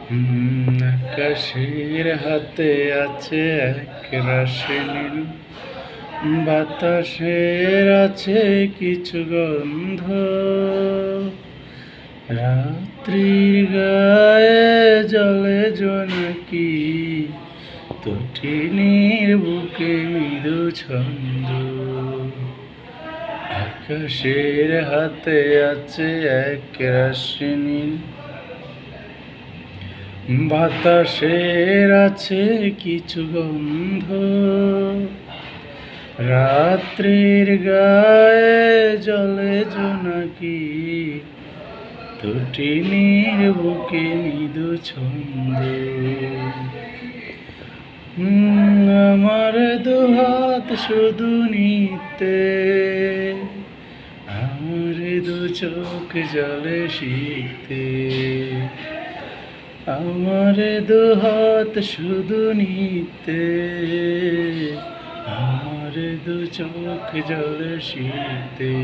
আকাশের হাতে আছে এক রাশি নীল, বাতাসের আছে কিছু গন্ধ, রাত্রির গায়ে জলে জোনাকি, তটিনীর বুকে মৃদু ছন্দ। আকাশের হাতে আছে এক রাশি নীল, বাতাসের আছে কিছু গন্ধ, রাত্রির গায়ে জলে জোনাকি, তটিনীর বুকে মৃদু ছন্দ। আমার দুহাত শুধু নিতে, আমার দু চোখ জলে শীতে, আমার দুহাত শুধু নিতে, আমার দু চোখ জলে শীতে।